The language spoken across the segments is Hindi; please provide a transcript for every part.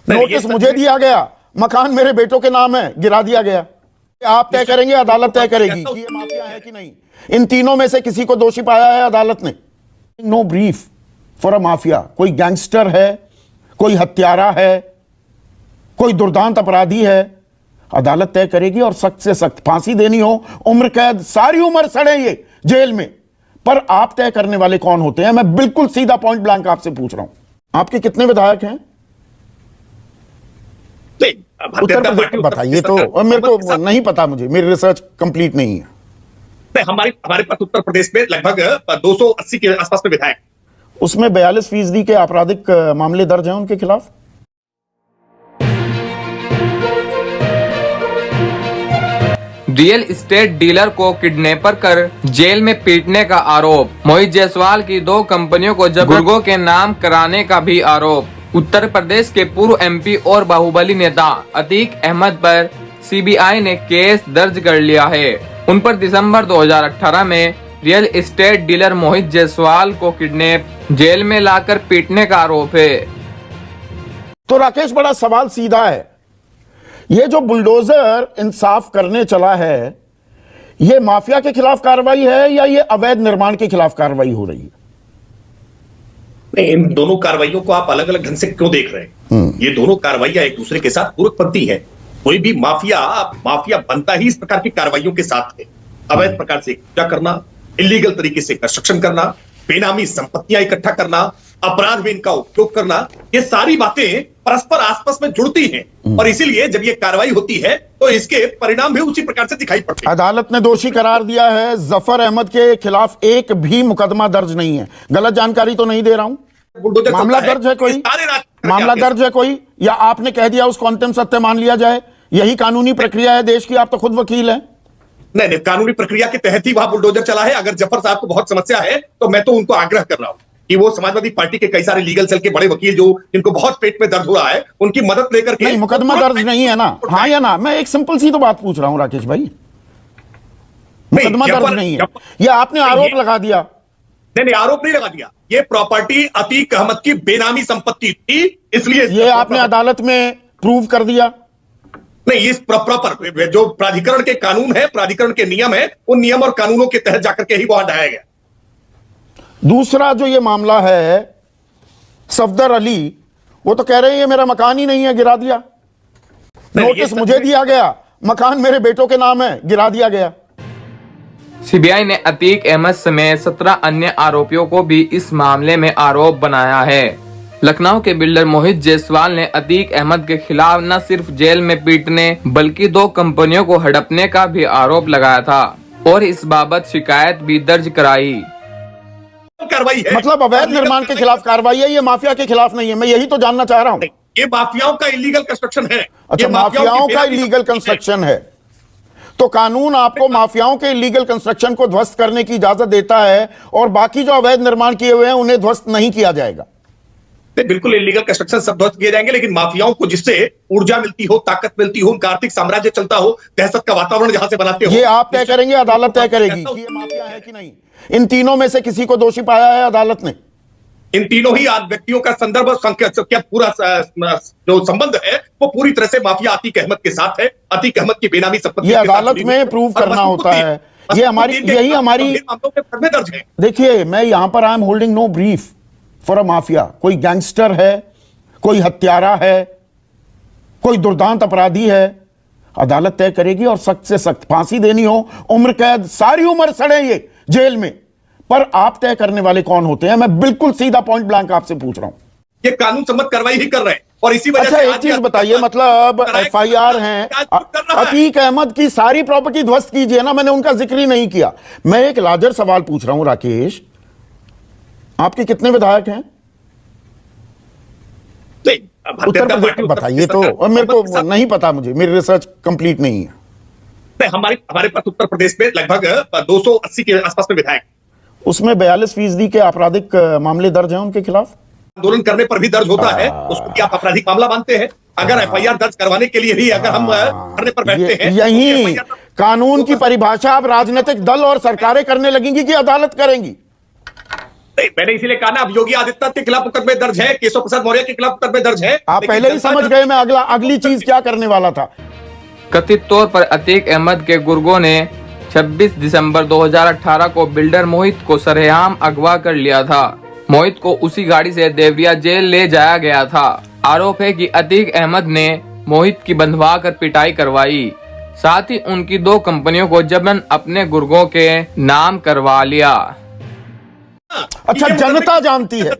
नोटिस मुझे दिया गया, मकान मेरे बेटों के नाम है, गिरा दिया गया। आप तय करेंगे, अदालत तय करेगी कि ये माफिया है कि नहीं। इन तीनों में से किसी को दोषी पाया है अदालत ने। No brief for a mafia. कोई गैंगस्टर है, कोई हत्यारा है, कोई दुर्दांत अपराधी है, अदालत तय करेगी और सख्त से सख्त फांसी देनी हो, उम्र कैद, सारी उम्र सड़े ये जेल में। पर आप तय करने वाले कौन होते हैं? मैं बिल्कुल सीधा पॉइंट ब्लैंक आपसे पूछ रहा हूं। आपके कितने विधायक हैं? उत्तर प्रदेश बताइए तो, मेरे को नहीं पता, मुझे मेरी रिसर्च कंप्लीट नहीं है। हमारे पास उत्तर प्रदेश में लगभग 280 के आसपास में विधायक, उसमें 42% के आपराधिक मामले दर्ज हैं उनके खिलाफ। रियल एस्टेट डीलर को किडनैपर कर जेल में पीटने का आरोप। मोहित जायसवाल की 2 कंपनियों को बुजुर्गों के नाम कराने का भी आरोप। उत्तर प्रदेश के पूर्व एमपी और बाहुबली नेता अतीक अहमद पर सीबीआई ने केस दर्ज कर लिया है। उन पर दिसंबर 2018 में रियल एस्टेट डीलर मोहित जायसवाल को किडनैप, जेल में लाकर पीटने का आरोप है। तो राकेश, बड़ा सवाल सीधा है, ये जो बुलडोजर इंसाफ करने चला है, ये माफिया के खिलाफ कार्रवाई है या ये अवैध निर्माण के खिलाफ कार्रवाई हो रही है? नहीं, इन दोनों कार्रवाइयों को आप अलग अलग ढंग से क्यों देख रहे हैं? ये दोनों कार्रवाइयां एक दूसरे के साथ पूरकपंथी है। कोई भी माफिया बनता ही इस प्रकार की कार्रवाइयों के साथ है। अवैध प्रकार से कब्जा करना, इलीगल तरीके से कंस्ट्रक्शन करना, बेनामी संपत्तियां इकट्ठा करना, अपराध में इनका उपयोग करना, ये सारी बातें परस्पर आपस में जुड़ती हैं और इसीलिए जब ये कार्रवाई होती है तो इसके परिणाम भी उसी प्रकार से दिखाई पड़ते हैं। अदालत ने दोषी करार दिया है। जफर अहमद के खिलाफ एक भी मुकदमा दर्ज नहीं है। गलत जानकारी तो नहीं दे रहा हूं? मामला दर्ज है कोई? मामला दर्ज है कोई, या आपने कह दिया उसको अंतिम सत्य मान लिया जाए? यही कानूनी प्रक्रिया है देश की। आप तो खुद वकील हैं। नहीं, कानूनी प्रक्रिया के तहत ही वहां बुलडोजर चला है। अगर जफर साहब को बहुत समस्या है तो मैं तो उनको आग्रह कर रहा हूं कि वो समाजवादी पार्टी के कई सारे लीगल सेल के बड़े वकील जो जिनको बहुत पेट में दर्द हो रहा है, उनकी मदद लेकर के। नहीं, मुकदमा दर्ज नहीं है ना? हाँ या ना? मैं एक सिंपल सी तो बात पूछ रहा हूं राकेश भाई। मुकदमा दर्ज नहीं है, ये आपने आरोप लगा दिया। नहीं, आरोप नहीं लगा दिया। ये प्रॉपर्टी अतीक अहमद की बेनामी संपत्ति थी, इसलिए ये आपने अदालत में प्रूव कर दिया। नहीं, इस प्रॉपर जो प्राधिकरण के कानून है, प्राधिकरण के नियम है, उन नियम और कानूनों के तहत जाकर के ही वो हटाया गया। दूसरा जो ये मामला है, सफदर अली, वो तो कह रहे हैं ये मेरा मकान ही नहीं है, गिरा दिया। नोटिस मुझे दिया गया, मकान मेरे बेटों के नाम है, गिरा दिया गया। सीबीआई ने अतीक अहमद समेत 17 अन्य आरोपियों को भी इस मामले में आरोप बनाया है। लखनऊ के बिल्डर मोहित जायसवाल ने अतीक अहमद के खिलाफ न सिर्फ जेल में पीटने बल्कि 2 कंपनियों को हड़पने का भी आरोप लगाया था और इस बाबत शिकायत भी दर्ज कराई। कार्रवाई है, मतलब अवैध निर्माण के खिलाफ कार्रवाई है, ये माफिया के खिलाफ नहीं है। मैं यही तो जानना चाह रहा हूं। ये माफियाओं का इलीगल कंस्ट्रक्शन है। अच्छा, माफियाओं का इलीगल कंस्ट्रक्शन है, तो कानून आपको माफियाओं के इलीगल कंस्ट्रक्शन को ध्वस्त करने की इजाजत देता है और बाकी जो अवैध निर्माण किए हुए हैं उन्हें ध्वस्त नहीं किया जाएगा। बिल्कुल, इलीगल कंस्ट्रक्शन सब ध्वस्त किए जाएंगे, लेकिन माफियाओं को जिससे ऊर्जा मिलती हो, ताकत मिलती हो, उनका आर्थिक साम्राज्य चलता हो, दहशत का वातावरण जहां से बनाते हो, ये आप तय करेंगे, अदालत तय करेगी कि ये माफिया है कि नहीं। इन तीनों में से किसी को दोषी पाया है अदालत ने। इन तीनों ही व्यक्तियों का संदर्भ क्या पूरा जो संबंध है वो पूरी तरह से माफिया अतीक अहमद के साथ है। अतीक अहमद की बेनामी संपत्ति ये अदालत में प्रूव करना होता है। ये हमारी यही हमारी दर्ज है। देखिए, मैं यहां पर I am holding no brief for a mafia. कोई गैंगस्टर है, कोई हत्यारा है, कोई दुर्दांत अपराधी है, अदालत तय करेगी और सख्त से सख्त फांसी देनी हो, उम्र कैद, सारी उम्र सड़े ये जेल में। पर आप तय करने वाले कौन होते हैं? मैं बिल्कुल सीधा पॉइंट ब्लैंक आपसे पूछ रहा हूं। ये कानून सम्मत कार्रवाई ही कर रहे हैं और इसी वजह अच्छा, से एक चीज बताइए, मतलब एफआईआर है, अतीक अहमद की सारी प्रॉपर्टी ध्वस्त कीजिए ना, मैंने उनका जिक्र ही नहीं किया। मैं एक लाजर सवाल पूछ रहा हूं राकेश, आपके कितने विधायक हैं? उत्तर प्रदेश बताइए तो, मेरे को नहीं पता, मुझे मेरी रिसर्च कंप्लीट नहीं है। हमारे पास उत्तर प्रदेश में लगभग 280 के आसपास में विधायक, उसमें 42% के आपराधिक मामले दर्ज हैं उनके खिलाफ। आंदोलन करने पर भी दर्ज होता है, उसको क्या आप आपराधिक मामला मानते हैं? अगर एफआईआर दर्ज करवाने के लिए ही अगर हम करने पर बैठते हैं, यही कानून की परिभाषा अब राजनीतिक दल और सरकारें करने लगेंगी कि अदालत करेंगी? नहीं, मैंने इसीलिए कहा ना, अब योगी आदित्यनाथ के खिलाफ मुकदमे दर्ज है, केशव प्रसाद मौर्य के खिलाफ मुकदमे दर्ज है। आप पहले ही समझ गए मैं अगली चीज क्या करने वाला था। कथित तौर पर अतीक अहमद के गुर्गों ने 26 दिसंबर 2018 को बिल्डर मोहित को सरेआम अगवा कर लिया था। मोहित को उसी गाड़ी से देवरिया जेल ले जाया गया था। आरोप है कि अतीक अहमद ने मोहित की बंधवा कर पिटाई करवाई, साथ ही उनकी 2 कंपनियों को जबरन अपने गुर्गों के नाम करवा लिया। अच्छा, जनता जानती है,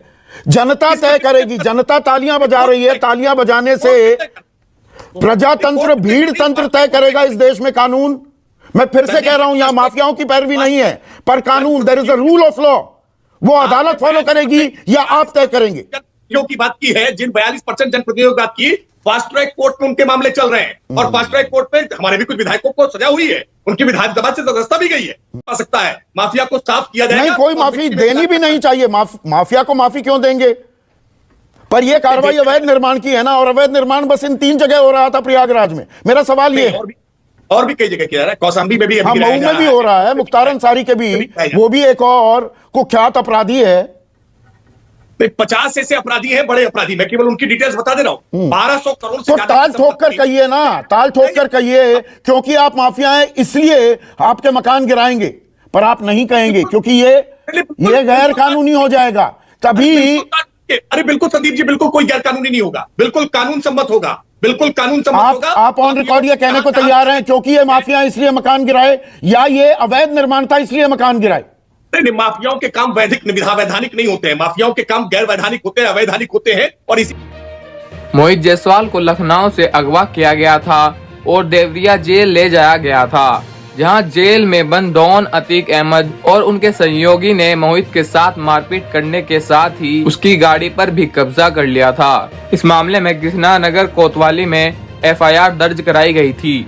जनता तय करेगी। जनता तालियां बजा रही है, तालियां बजाने से प्रजातंत्र, भीड़ तंत्र तय करेगा इस देश में कानून। मैं फिर से कह रहा हूं, यहां माफियाओं की पैरवी नहीं है, पर कानून, there is a rule of law, वो अदालत फॉलो करेगी या आप तय करेंगे। की बात की है, जिन 42% जनप्रतिनिधियों की बात की, फास्ट ट्रैक कोर्ट में उनके मामले चल रहे हैं, और फास्ट ट्रैक कोर्ट में हमारे भी कुछ विधायकों को सजा हुई है, उनकी विधानसभा से सदस्यता भी गई है। आ सकता है माफिया को साफ किया जाएगा। नहीं, कोई माफी देनी भी नहीं चाहिए। माफिया को माफी क्यों देंगे? पर यह कार्रवाई अवैध निर्माण की है ना, और अवैध निर्माण बस इन 3 जगह हो रहा था प्रयागराज में। मेरा सवाल ये है, और भी कई जगह किया जा रहा है, कौशाम्बी में भी, हाँ, मऊ में भी हो रहा है, मुख्तार अंसारी के भी, वो भी एक और कुख्यात अपराधी है। 50 ऐसे अपराधी हैं, बड़े अपराधी, मैं केवल उनकी डिटेल्स बता दे रहा हूं। 1200 करोड़ से तो ज्यादा ताल ठोक कर कहिए ना, ताल ठोक कर कहिए, क्योंकि आप माफिया हैं इसलिए आपके मकान गिराएंगे, पर आप नहीं कहेंगे क्योंकि ये गैर कानूनी हो जाएगा। तभी अरे बिल्कुल संदीप जी, बिल्कुल कोई गैर कानूनी नहीं होगा, बिल्कुल कानून सम्मत होगा, बिल्कुल कानून सम्मत होगा। आप ऑन रिकॉर्ड ये कहने को तैयार हैं क्योंकि ये माफिया इसलिए मकान गिराए, या ये अवैध निर्माण था इसलिए मकान गिराए? नहीं, माफियाओं के काम वैधानिक नहीं होते हैं, माफियाओं के काम गैर वैधानिक होते हैं, अवैधानिक होते हैं। और इसी मोहित जायसवाल को लखनऊ से अगवा किया गया था और देवरिया जेल ले जाया गया था, जहां जेल में बंद डॉन अतीक अहमद और उनके सहयोगी ने मोहित के साथ मारपीट करने के साथ ही उसकी गाड़ी पर भी कब्जा कर लिया था। इस मामले में कृष्णा नगर कोतवाली में FIR दर्ज कराई गई थी।